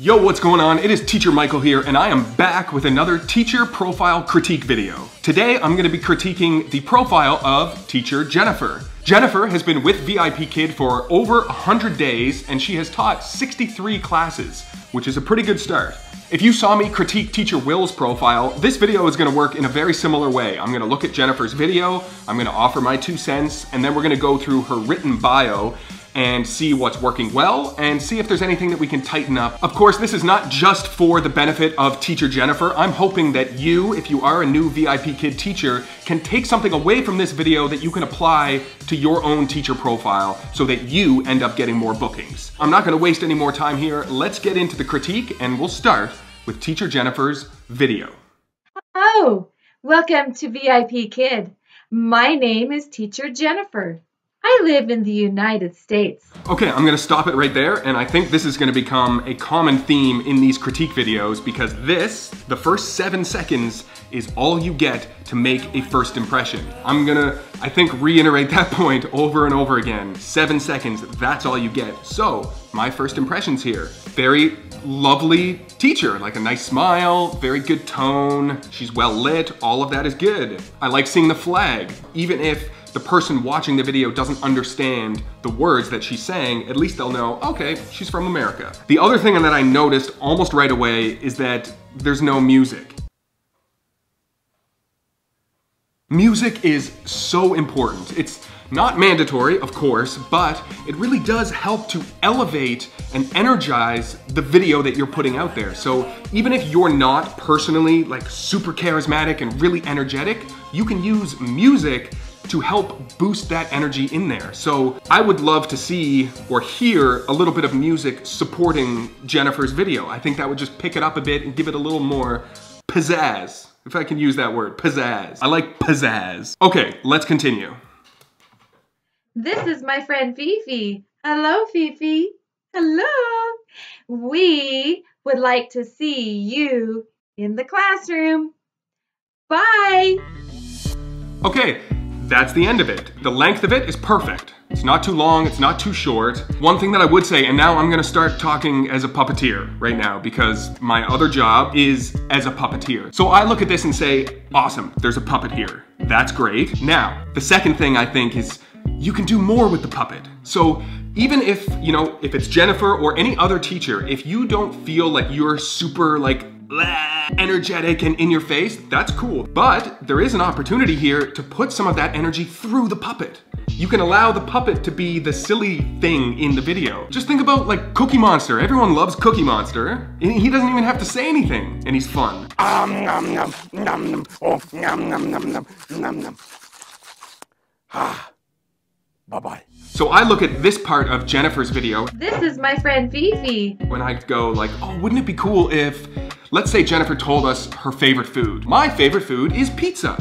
Yo, what's going on? It is Teacher Michael here, and I am back with another teacher profile critique video. Today, I'm gonna be critiquing the profile of teacher Jennifer. Jennifer has been with VIPKid for over 100 days, and she has taught 63 classes, which is a pretty good start. If you saw me critique teacher Will's profile, this video is gonna work in a very similar way. I'm gonna look at Jennifer's video, I'm gonna offer my 2 cents, and then we're gonna go through her written bio and see what's working well and see if there's anything that we can tighten up. Of course, this is not just for the benefit of teacher Jennifer. I'm hoping that you, if you are a new VIPKid teacher, can take something away from this video that you can apply to your own teacher profile so that you end up getting more bookings. I'm not gonna waste any more time here. Let's get into the critique, and we'll start with teacher Jennifer's video. Hello, welcome to VIPKid. My name is teacher Jennifer. I live in the United States. Okay, I'm gonna stop it right there, and I think this is gonna become a common theme in these critique videos because this, the first 7 seconds, is all you get to make a first impression. I'm gonna, I think, reiterate that point over and over again. 7 seconds, that's all you get. So, my first impressions here. Very lovely teacher, like a nice smile, very good tone, she's well lit, all of that is good. I like seeing the flag, even if the person watching the video doesn't understand the words that she's saying, at least they'll know, okay, she's from America. The other thing that I noticed almost right away is that there's no music. Music is so important. It's not mandatory, of course, but it really does help to elevate and energize the video that you're putting out there. So even if you're not personally like super charismatic and really energetic, you can use music to help boost that energy in there. So I would love to see or hear a little bit of music supporting Jennifer's video. I think that would just pick it up a bit and give it a little more pizzazz, if I can use that word, pizzazz. I like pizzazz. Okay, let's continue. This is my friend Fifi. Hello, Fifi. Hello. We would like to see you in the classroom. Bye. Okay. That's the end of it. The length of it is perfect. It's not too long, it's not too short. One thing that I would say, and now I'm gonna start talking as a puppeteer right now because my other job is as a puppeteer. So I look at this and say, awesome, there's a puppet here. That's great. Now, the second thing I think is you can do more with the puppet. So even if, you know, if it's Jennifer or any other teacher, if you don't feel like you're super like energetic and in your face, that's cool. But there is an opportunity here to put some of that energy through the puppet. You can allow the puppet to be the silly thing in the video. Just think about like Cookie Monster. Everyone loves Cookie Monster. He doesn't even have to say anything, and he's fun. Nom nom nom nom. Oh, nom nom nom nom nom nom. Ah. Bye-bye. So I look at this part of Jennifer's video. This is my friend Fifi. When I go like, oh, wouldn't it be cool if, let's say Jennifer told us her favorite food. My favorite food is pizza.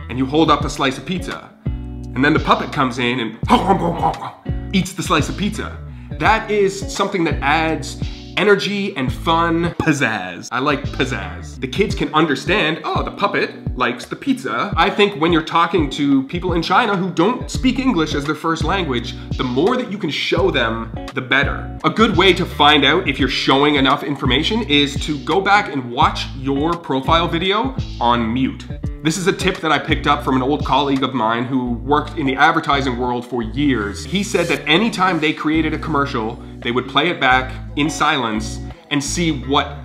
And you hold up a slice of pizza. And then the puppet comes in and eats the slice of pizza. That is something that adds energy and fun, pizzazz. I like pizzazz. The kids can understand, oh, the puppet likes the pizza. I think when you're talking to people in China who don't speak English as their first language, the more that you can show them, the better. A good way to find out if you're showing enough information is to go back and watch your profile video on mute. This is a tip that I picked up from an old colleague of mine who worked in the advertising world for years. He said that anytime they created a commercial, they would play it back in silence and see what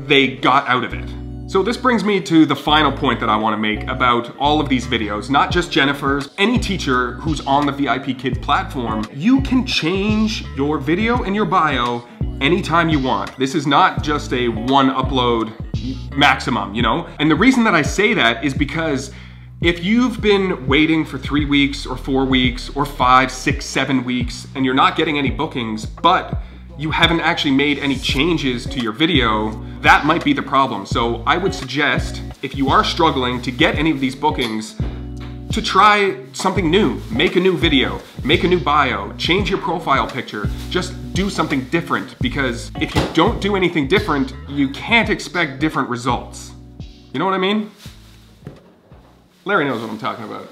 they got out of it. So this brings me to the final point that I want to make about all of these videos, not just Jennifer's, any teacher who's on the VIPKid platform. You can change your video and your bio anytime you want. This is not just a one upload maximum, you know? And the reason that I say that is because if you've been waiting for 3 weeks or 4 weeks or 5, 6, 7 weeks and you're not getting any bookings, but you haven't actually made any changes to your video, that might be the problem. So I would suggest, if you are struggling to get any of these bookings, to try something new. Make a new video, make a new bio, change your profile picture, just do something different, because if you don't do anything different, you can't expect different results. You know what I mean? Larry knows what I'm talking about.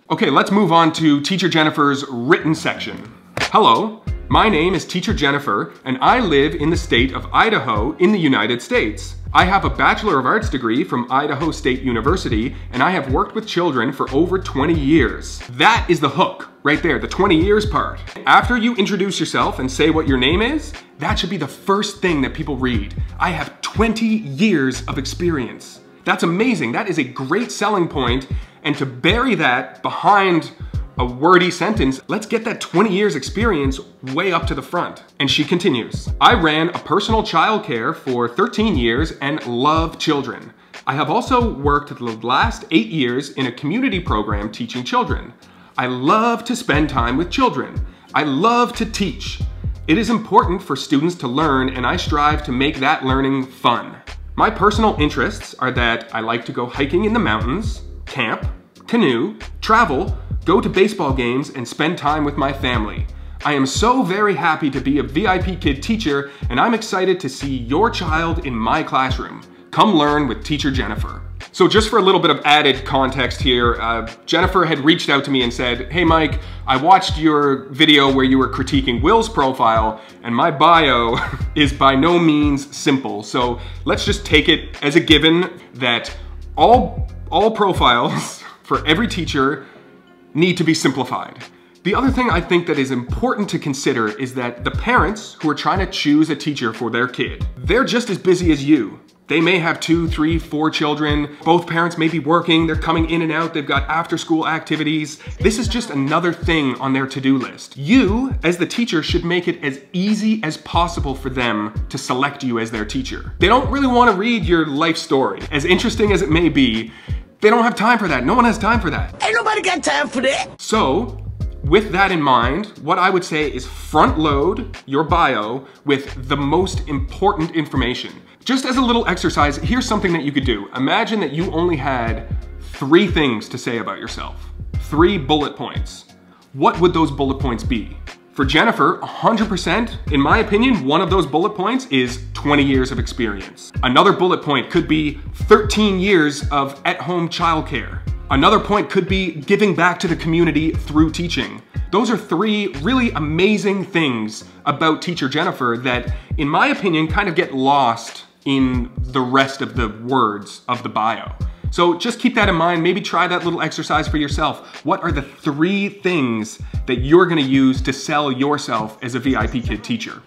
Okay, let's move on to teacher Jennifer's written section. Hello, My name is Teacher Jennifer, and I live in the state of Idaho in the United States. I have a Bachelor of Arts degree from Idaho State University, and I have worked with children for over 20 years. That is the hook, right there, the 20 years part. After you introduce yourself and say what your name is, that should be the first thing that people read. I have 20 years of experience. That's amazing. That is a great selling point, and to bury that behind a wordy sentence, let's get that 20 years experience way up to the front. And she continues, I ran a personal childcare for 13 years and love children. I have also worked the last 8 years in a community program teaching children. I love to spend time with children. I love to teach. It is important for students to learn, and I strive to make that learning fun. My personal interests are that I like to go hiking in the mountains, camp, canoe, travel, go to baseball games, and spend time with my family. I am so very happy to be a VIPKid teacher, and I'm excited to see your child in my classroom. Come learn with Teacher Jennifer. So just for a little bit of added context here, Jennifer had reached out to me and said, hey Mike, I watched your video where you were critiquing Will's profile, and my bio is by no means simple. So let's just take it as a given that all profiles for every teacher need to be simplified. The other thing I think that is important to consider is that the parents who are trying to choose a teacher for their kid, they're just as busy as you. They may have 2, 3, 4 children. Both parents may be working. They're coming in and out. They've got after-school activities. This is just another thing on their to-do list. You, as the teacher, should make it as easy as possible for them to select you as their teacher. They don't really want to read your life story. As interesting as it may be, they don't have time for that. No one has time for that. Ain't nobody got time for that. So, with that in mind, what I would say is front load your bio with the most important information. Just as a little exercise, here's something that you could do. Imagine that you only had 3 things to say about yourself. 3 bullet points. What would those bullet points be? For Jennifer, 100%, in my opinion, one of those bullet points is 20 years of experience. Another bullet point could be 13 years of at-home childcare. Another point could be giving back to the community through teaching. Those are 3 really amazing things about Teacher Jennifer that, in my opinion, kind of get lost in the rest of the words of the bio. So just keep that in mind, maybe try that little exercise for yourself. What are the 3 things that you're gonna use to sell yourself as a VIPKid teacher?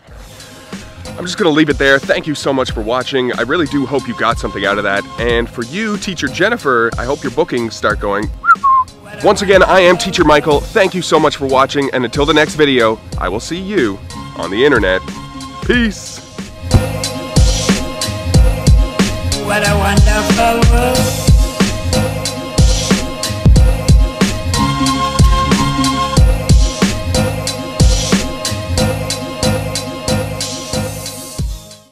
I'm just gonna leave it there. Thank you so much for watching. I really do hope you got something out of that. And for you, Teacher Jennifer, I hope your bookings start going. Once again, I am Teacher Michael. Thank you so much for watching, and until the next video, I will see you on the internet. Peace. What a wonderful world.